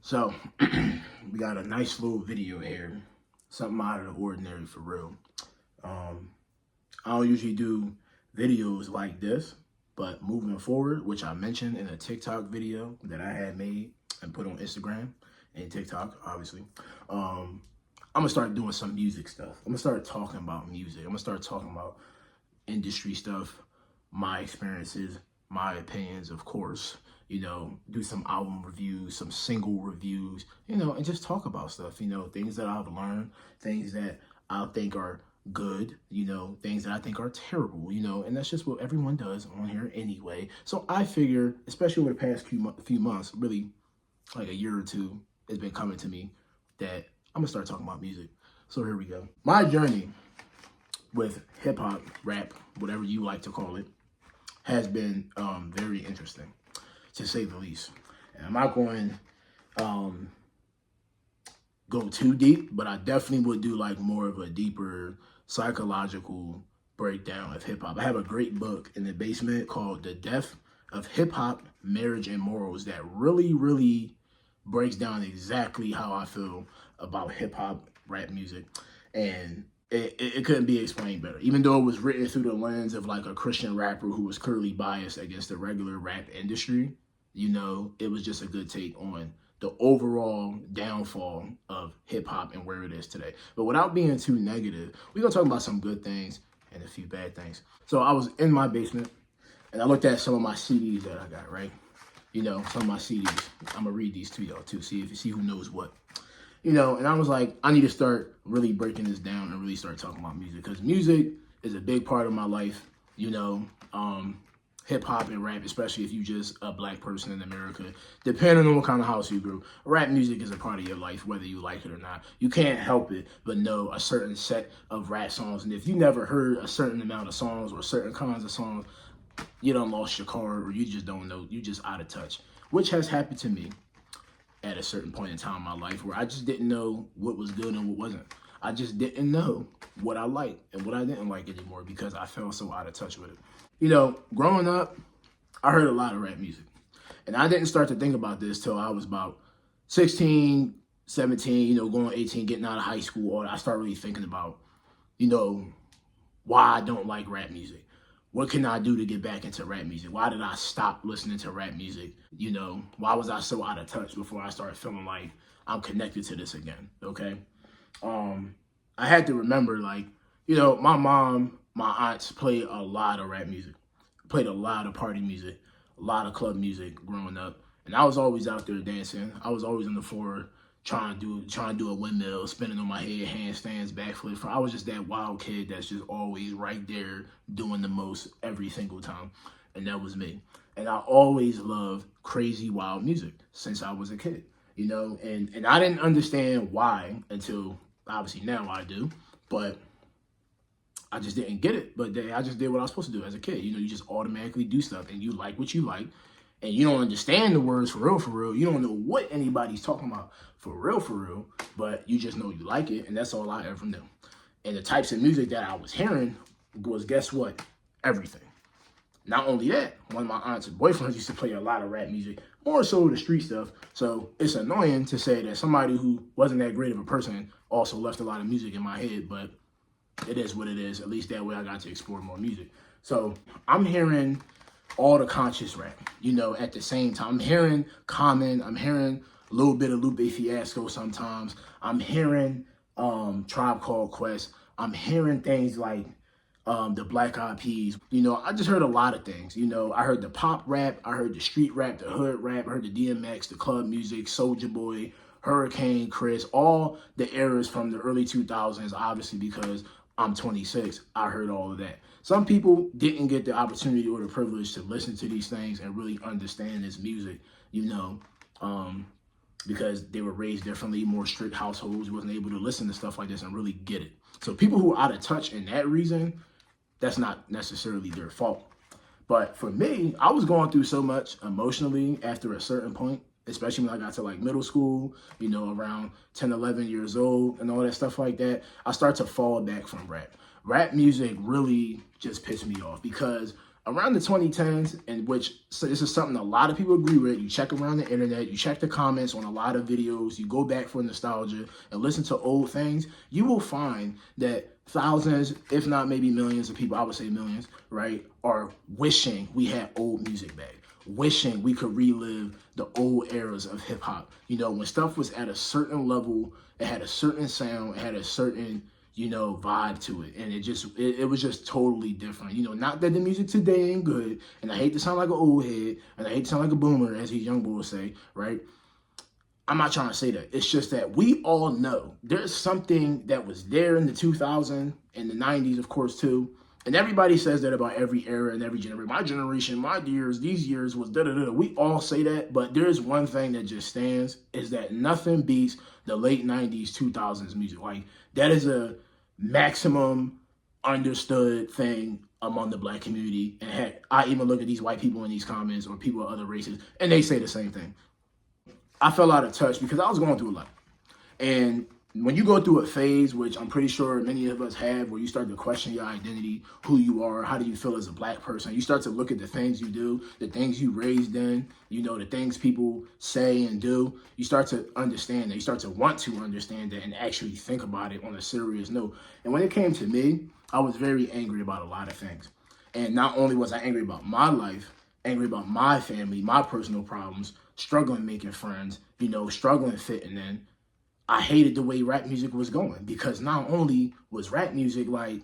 So, we got a nice little video here. Something out of the ordinary for real. I don't usually do videos like this, but moving forward, which I mentioned in a TikTok video that I had made and put on Instagram and TikTok, obviously, I'm gonna start doing some music stuff. I'm gonna start talking about music. I'm gonna start talking about industry stuff, my experiences, my opinions, of course, do some album reviews, some single reviews, and just talk about stuff, things that I've learned, things that I think are good, things that I think are terrible, and that's just what everyone does on here anyway. So I figure, especially over the past few months, really like a year or two, it's been coming to me that I'm gonna start talking about music. So here we go. My journey with hip hop, rap, whatever you like to call it, has been very interesting, to say the least. And I'm not going go too deep, but I definitely would do like more of a deeper psychological breakdown of hip hop. I have a great book in the basement called The Death of Hip Hop, Marriage and Morals that really, really breaks down exactly how I feel about hip hop, rap music. And it couldn't be explained better. Even though it was written through the lens of like a Christian rapper who was clearly biased against the regular rap industry, it was just a good take on the overall downfall of hip hop and where it is today. But without being too negative, we're gonna talk about some good things and a few bad things. So I was in my basement and I looked at some of my CDs that I got, right? Some of my CDs. I'm gonna read these to y'all too, see who knows what. And I was like, I need to start really breaking this down and really start talking about music, because music is a big part of my life, hip hop and rap, especially if you just a black person in America, depending on what kind of house you grew. Rap music is a part of your life, whether you like it or not. You can't help it but know a certain set of rap songs. And if you never heard a certain amount of songs or certain kinds of songs, you done lost your card, or you just don't know, you just out of touch, which has happened to me at a certain point in time in my life, where I just didn't know what was good and what wasn't. I just didn't know what I liked and what I didn't like anymore because I felt so out of touch with it. Growing up, I heard a lot of rap music. And I didn't start to think about this till I was about 16, 17, going 18, getting out of high school. Or I started really thinking about, why I don't like rap music. What can I do to get back into rap music? Why did I stop listening to rap music? Why was I so out of touch before I started feeling like I'm connected to this again? Okay. I had to remember, like, my mom, my aunts played a lot of rap music, played a lot of party music, a lot of club music growing up. And I was always out there dancing. I was always on the floor trying to do a windmill, spinning on my head, handstands, backflips. I was just that wild kid that's just always right there doing the most every single time. And that was me. And I always loved crazy, wild music since I was a kid, and I didn't understand why until obviously now I do, but I just didn't get it. But I just did what I was supposed to do as a kid. You just automatically do stuff and you like what you like. And you don't understand the words for real. You don't know what anybody's talking about for real, but you just know you like it, and that's all I ever knew. And the types of music that I was hearing was, guess what? Everything. Not only that, one of my aunts and boyfriends used to play a lot of rap music, more so the street stuff. So it's annoying to say that somebody who wasn't that great of a person also left a lot of music in my head, but it is what it is. At least that way I got to explore more music. So I'm hearing all the conscious rap, at the same time. I'm hearing Common, I'm hearing a little bit of Lupe Fiasco sometimes. I'm hearing Tribe Called Quest. I'm hearing things like the Black Eyed Peas. I just heard a lot of things. I heard the pop rap, I heard the street rap, the hood rap, I heard the DMX, the club music, Soulja Boy, Hurricane Chris, all the eras from the early 2000s, obviously because I'm 26, I heard all of that. Some people didn't get the opportunity or the privilege to listen to these things and really understand this music, because they were raised differently, more strict households, wasn't able to listen to stuff like this and really get it. So people who are out of touch in that reason, that's not necessarily their fault. But for me, I was going through so much emotionally after a certain point, especially when I got to like middle school, around 10, 11 years old and all that stuff like that. I started to fall back from rap. rap music really just pissed me off because around the 2010s, in which, so this is something a lot of people agree with, you check around the internet, you check the comments on a lot of videos, you go back for nostalgia and listen to old things, you will find that thousands, if not maybe millions of people, I would say millions, right, are wishing we had old music back, wishing we could relive the old eras of hip hop. You know, when stuff was at a certain level, it had a certain sound, it had a certain, you know, vibe to it. And it was just totally different. You know, not that the music today ain't good, and I hate to sound like an old head, and I hate to sound like a boomer, as these young boys say, right? I'm not trying to say that. It's just that we all know there's something that was there in the 2000s and the 90s, of course, too. And everybody says that about every era and every generation. My generation, my years, these years was da-da-da. We all say that, but there's one thing that just stands, is that nothing beats the late 90s, 2000s music. Like, that is a maximum understood thing among the black community. And heck, I even look at these white people in these comments or people of other races, and they say the same thing. I fell out of touch because I was going through a lot. And when you go through a phase, which I'm pretty sure many of us have, where you start to question your identity, who you are, how do you feel as a black person, you start to look at the things you do, the things you raised in, you know, the things people say and do, you start to understand that, you start to want to understand that and actually think about it on a serious note. And when it came to me, I was very angry about a lot of things. And not only was I angry about my life, angry about my family, my personal problems, struggling making friends, you know, struggling fitting in, I hated the way rap music was going, because not only was rap music like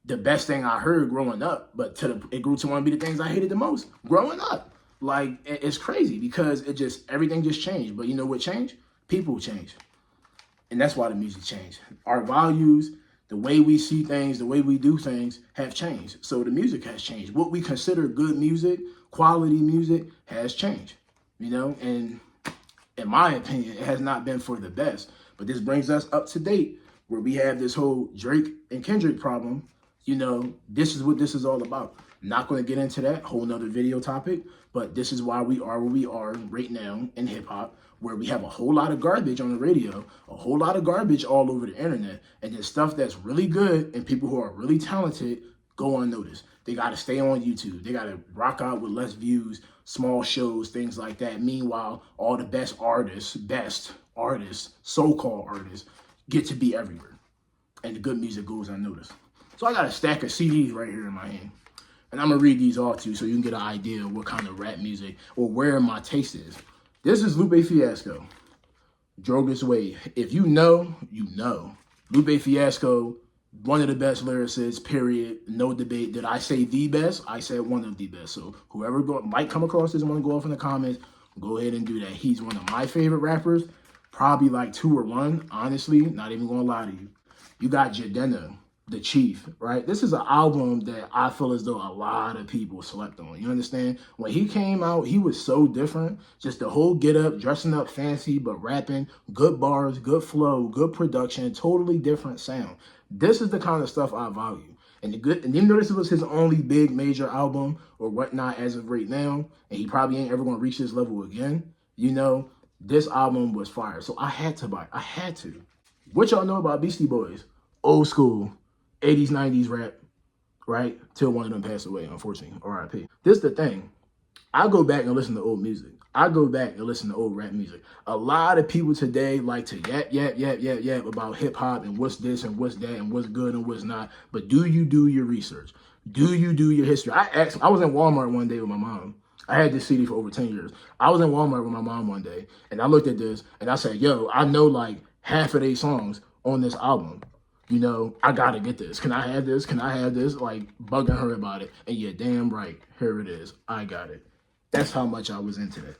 the best thing I heard growing up, but it grew to want to be the things I hated the most growing up. Like, it's crazy because everything just changed. But you know what changed? People changed. And that's why the music changed. Our values, the way we see things, the way we do things have changed. So the music has changed. What we consider good music, quality music, has changed, you know, and in my opinion, it has not been for the best. But this brings us up to date, where we have this whole Drake and Kendrick problem. You know, this is what this is all about. Not going to get into that, whole nother video topic, but this is why we are where we are right now in hip hop, where we have a whole lot of garbage on the radio, a whole lot of garbage all over the internet, and then stuff that's really good and people who are really talented go unnoticed. They got to stay on YouTube. They got to rock out with less views, small shows, things like that. Meanwhile, all the best artists, so-called artists, get to be everywhere. And the good music goes unnoticed. So I got a stack of CDs right here in my hand. And I'm going to read these off to you so you can get an idea of what kind of rap music or where my taste is. This is Lupe Fiasco, Drogas Way. If you know, you know. Lupe Fiasco, one of the best lyricists, period, no debate. Did I say the best? I said one of the best. So whoever might come across this and want to go off in the comments, go ahead and do that. He's one of my favorite rappers, probably like 2 or 1, honestly, not even going to lie to you. You got Jadena, the Chief, right? This is an album that I feel as though a lot of people slept on. You understand? When he came out, he was so different. Just the whole get up, dressing up fancy, but rapping, good bars, good flow, good production, totally different sound. This is the kind of stuff I value. And even though this was his only big major album or whatnot as of right now, and he probably ain't ever going to reach this level again, you know, this album was fire. So I had to buy it. I had to. What y'all know about Beastie Boys? Old school, 80s, 90s rap, right? Till one of them passed away, unfortunately, R.I.P. This is the thing. I go back and listen to old music. I go back and listen to old rap music. A lot of people today like to yap about hip hop and what's this and what's that and what's good and what's not. But do you do your research? Do you do your history? I was in Walmart one day with my mom. I had this CD for over 10 years. I was in Walmart with my mom one day, and I looked at this, and I said, yo, I know like half of these songs on this album. You know, I got to get this. Can I have this? Can I have this? Like, bugging her about it. And yeah, damn right, here it is. I got it. That's how much I was into it.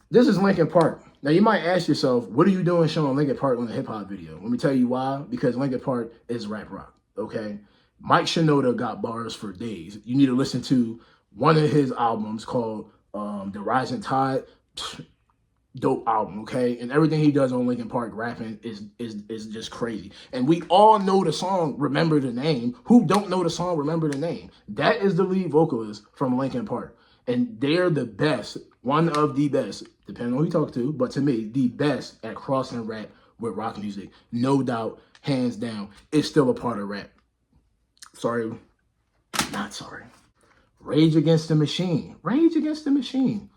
This is Linkin Park. Now, you might ask yourself, what are you doing showing Linkin Park on a hip-hop video? Let me tell you why. Because Linkin Park is rap rock, okay? Mike Shinoda got bars for days. You need to listen to one of his albums called The Rising Tide. Dope album, okay? And everything he does on Linkin Park rapping is just crazy. And we all know the song Remember the Name. Who don't know the song Remember the Name? That is the lead vocalist from Linkin Park. And they're the best, one of the best, depending on who you talk to, but to me, the best at crossing rap with rock music. No doubt, hands down, it's still a part of rap. Rage Against the Machine. Rage Against the Machine.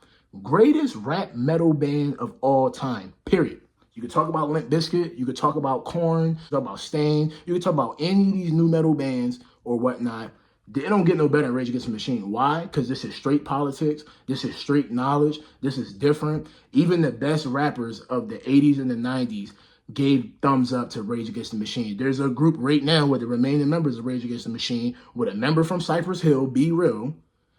Greatest rap metal band of all time, period. You could talk about Limp Bizkit, you could talk about Korn, talk about Stain, you could talk about any of these new metal bands or whatnot. They don't get no better than Rage Against the Machine. Why? Because this is straight politics. This is straight knowledge. This is different. Even the best rappers of the 80s and the 90s gave thumbs up to Rage Against the Machine. There's a group right now with the remaining members of Rage Against the Machine with a member from Cypress Hill, Be Real,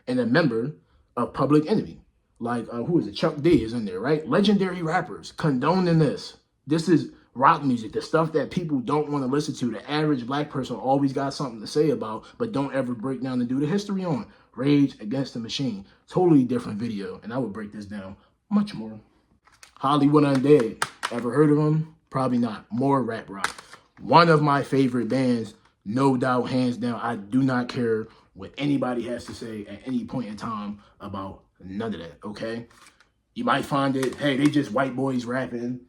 and a member of Public Enemy. Like, who is it? Chuck D is in there, right? Legendary rappers condoning this. This is rock music, the stuff that people don't want to listen to. The average black person always got something to say about, but don't ever break down and do the history on. Rage Against the Machine. Totally different video, and I would break this down much more. Hollywood Undead. Ever heard of them? Probably not. More rap rock. One of my favorite bands, no doubt, hands down. I do not care what anybody has to say at any point in time about none of that, okay? You might find it, hey, they just white boys rapping.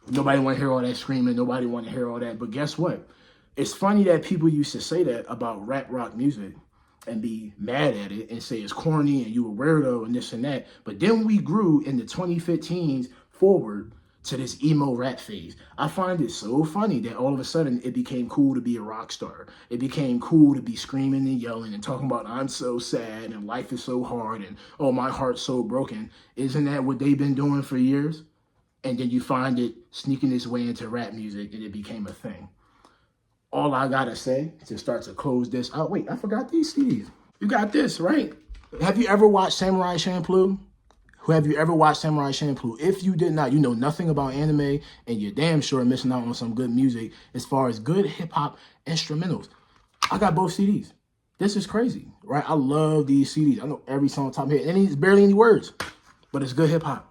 Nobody want to hear all that screaming. Nobody want to hear all that. But guess what? It's funny that people used to say that about rap rock music and be mad at it and say it's corny and you a weirdo and this and that. But then we grew in the 2015s forward to this emo rap phase. I find it so funny that all of a sudden it became cool to be a rock star. It became cool to be screaming and yelling and talking about I'm so sad and life is so hard and oh, my heart's so broken. Isn't that what they've been doing for years? And then you find it sneaking its way into rap music and it became a thing. All I gotta say to start to close this out, wait, I forgot these CDs. You got this, right? Have you ever watched Samurai Champloo? Have you ever watched Samurai Champloo? If you did not, you know nothing about anime and you're damn sure missing out on some good music as far as good hip hop instrumentals. I got both CDs. This is crazy, right? I love these CDs. I know every song top hit, and it's barely any words, but it's good hip hop.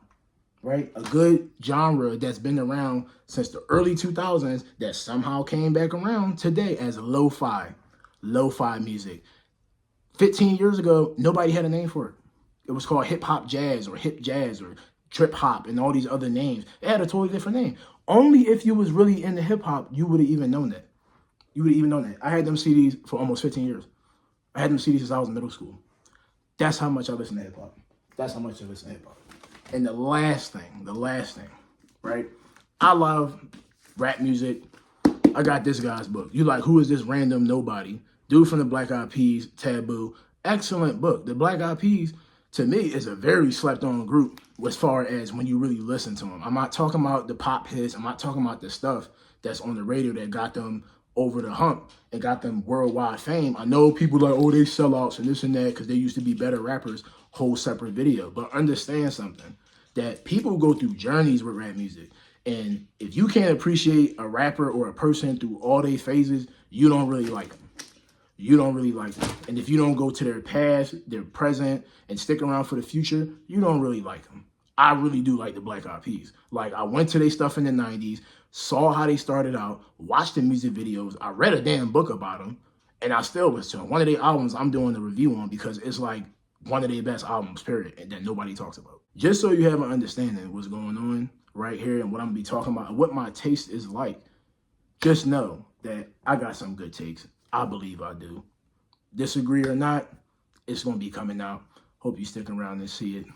Right? A good genre that's been around since the early 2000s that somehow came back around today as lo-fi music. 15 years ago, nobody had a name for it. It was called hip hop jazz or hip jazz or trip hop and all these other names. It had a totally different name. Only if you was really into hip hop, you would have even known that. You would have even known that. I had them CDs for almost 15 years. I had them CDs since I was in middle school. That's how much I listen to hip hop. That's how much I listen to hip hop. And the last thing, right? I love rap music. I got this guy's book. You like, who is this random nobody? Dude from the Black Eyed Peas, Taboo. Excellent book. The Black Eyed Peas, to me, is a very slept on group as far as when you really listen to them. I'm not talking about the pop hits. I'm not talking about the stuff that's on the radio that got them over the hump and got them worldwide fame. I know people like, oh, they sellouts and this and that because they used to be better rappers. Whole separate video. But understand something, that people go through journeys with rap music. And if you can't appreciate a rapper or a person through all their phases, you don't really like them. You don't really like them. And if you don't go to their past, their present, and stick around for the future, you don't really like them. I really do like the Black Eyed Peas. Like, I went to their stuff in the 90s, saw how they started out, watched the music videos. I read a damn book about them, and I still listen to them. One of their albums I'm doing a review on because it's like one of their best albums, period, and that nobody talks about. Just so you have an understanding of what's going on right here and what I'm going to be talking about, what my taste is like, just know that I got some good takes. I believe I do. Disagree or not, it's going to be coming out. Hope you stick around and see it.